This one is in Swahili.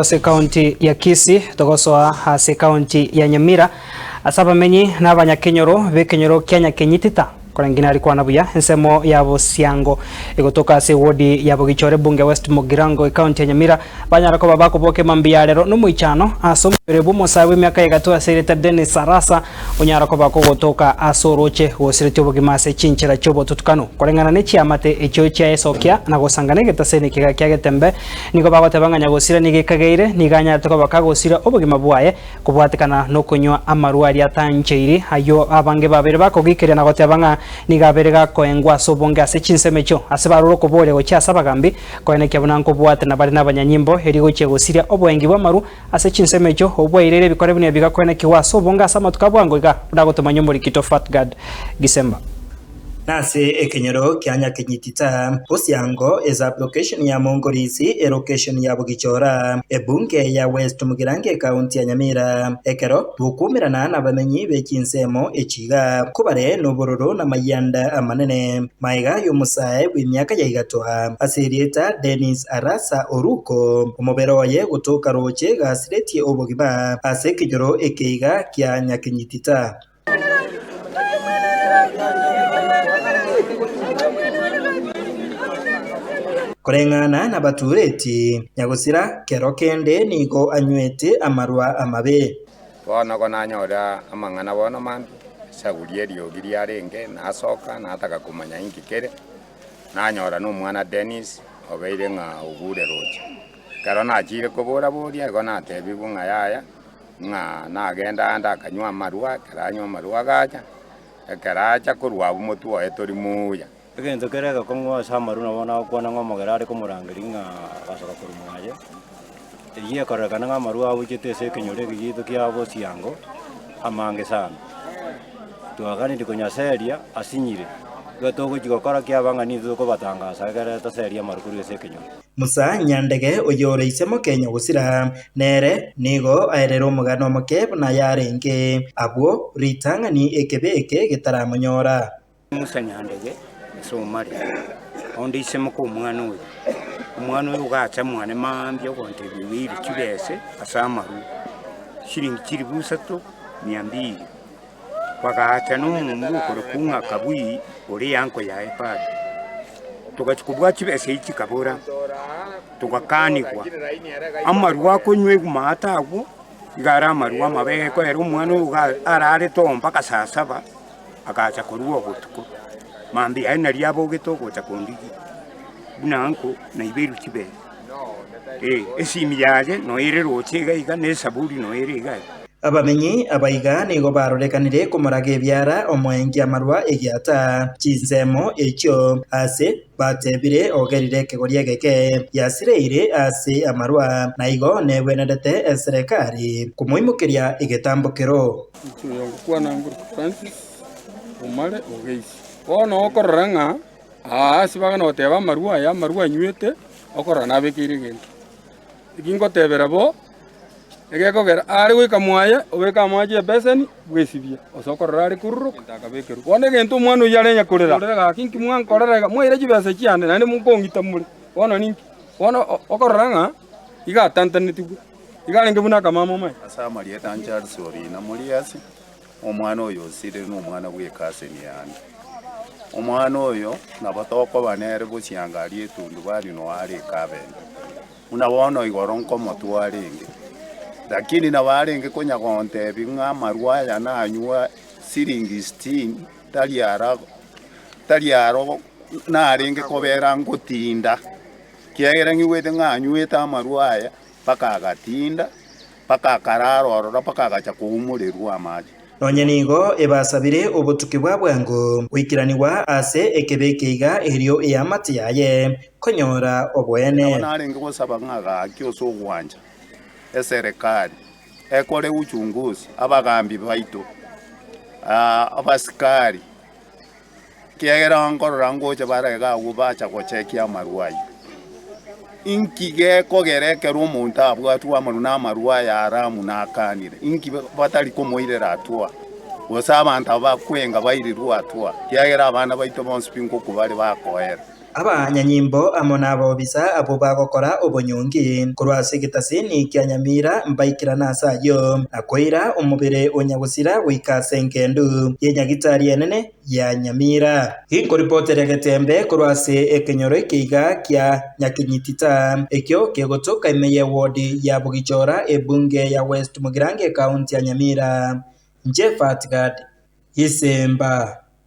Ase county ya Kisii togosoa ase county ya Nyamira asaba menyi n'abanyakenyoro bekenyoro Kenya kenyitita korangina alikuwa nabuya ensemo ya Bosiango igotoka ase wodi ya Bogichore bunge West Mugirango county ya Nyamira banyarako babako boke mambia lero no muichano asomerebu mosawe myaka igatu asereta Dennis Sarasa onyarako bako gotoka asoroche wosirete bogimase chinchira chobo tutukano korengana nechi amate echocha esokia na gosangana getasene kiga kyagetembe niko bagotabanganya gosira nigekageire niganya toko bakagosira obogima bwaye kubwatekana no kunywa amarwari atancheiri ayo abange babere bako gikere na gotabanga nigaberega koengwa sobonga ase chinsemecho ase baruro kobole gocha sabagambi koene kyabunanko bwate na bari nabanyanyimbo herigoche gosiria obwengi bwamaru ase chinsemecho obwairere bikore bune biga koene kiwa sobonga sama tukabwango iga ndagotomanya muri kito Fatgad Gisemba nase ekenyoro kyanya kenyitita Bosiango is application ya Mongolisi location ya Bogichora ebunge ya West Mugirango county ya Nyamira ekero bukumirana n'abamenyi bekinsemo echiga kubare n'obororo na mayanda amanene maiga y'umusaye w'imyaka ya igatoa asirieta Dennis Arasa Oruko umuberoye gutoka roche gasireti obogima ase kijoro ekeiga kyanya kenyitita Korengana na batureti nyagusira kero kende niko anywete amarwa amabe bona kona nyora amangana bona man sagurie riogiri arenge nasoka nataka kumanya ingikere nanyora no mwana Dennis obeire nga ugure roche karo nachire kubura buria kona tebi bunga yaya nga nagenda ndakanywa amarwa karanywa amarwa gacha karacha kurwa bumutu wa etori muya Egento kerega kongwa samaru nabona kwana ngomogera ari kumurangiri nga gasoka kurumuaje iye korega nga maru abujete se kenyore gigito kya Bosiango amange sana tuagani ndikonya seria asinyire gatogo gikokora kya banga nizo ko batangasa gara ta seria marukuru se kenyore Musa Nyandege oyore isemo Kenya gusira nere nigo aerero mugano mukeb na yarenge abwo ritanga ni ekebeke gitaramonyora Musa Nyandege so mari onde isemo ko umwana uyu gacha mwana mambye konte bibiri kibese asamaru shiringi kiri busatu 200 wagacha no mungu ko kunga kabui uri yanko ya ipad tugachukubwa kibese iki kabura tugakanigwa amaru akonywe kumata agwo igara amaru amabe ko ero umwana uga arare tomba kasasaba agacha kuruwa gutuko Mandi aina riabo gitoko cha kondiki bunanko na iberu kibe esimiyaje no ere rochega iga ne saburi no ere iga abamenyi abayiga nigo barorekanire kumurage byara omwengi amarwa egiata chinsemo ekyo ase batebire ogerire kegorie geke yasireire ase amarwa naigo nebwenedete serikali kumuimukiria igetambukiro kwa nanguru Francis umale ogeisi ono okoranga asibaga no teba marua nywete okora nabekire gento igingo tebera bo egekogera ari gwika mwaye obeka amaje beseni bwesibia osokorora ari kururu ndakabekeru wone gento mwana yarenya kurera ga kinki mwana korera mwire jibese kiande nande mukongita muri wono ninki wono okoranga iga tantaniti iga lenge buna kama mama asa mariya tanchar sori na muri asi omwana oyo sire no mwana bwekase ni yani omwana oyo nabatoko banere buciangali etundu bali no ari kabende unabona igoronko motwarenge lakini na barenge konya konte binga marwaya na anywa siringi 16 taliaro na arenge kobera ngotinda kiagera ngiwete nganyweta marwaya paka agatinda paka kararo paka agacha kuumurirwa amaji Nonyenigo ebasabire obutuki bwa bwango wikiraniwa ase ekebekeiga erio eyamati yaye konyora obwene narenga gusaba ngaga kyoso gwanja eserikali ekore uchunguzi abagambi baito abaskari kiagera ngorora ngoje barega ubacha gochekia marwai inkige kogereke rumunta abwatwa maruna marwa ya aramu nakanire inki batali komoirera atwa osaba ntaba kwenga bairiru atwa kiagera abana baito bonspingo kubali bakoera abanyanyimbo amo n'abobisa abo bagokora obonyongi kurwase gitasini kya Nyamira mbaikira nasayo akoira umubere onyagusira wikase ngendu yenyagitari enene ya Nyamira hiko ripotere getembe kurwase ekenyoro ikiga kya Nyakinyitita ekyo kegotoka imeye wodi ya Bugichora ebunge ya West Mugirange county ya Nyamira Jefat God Isemba.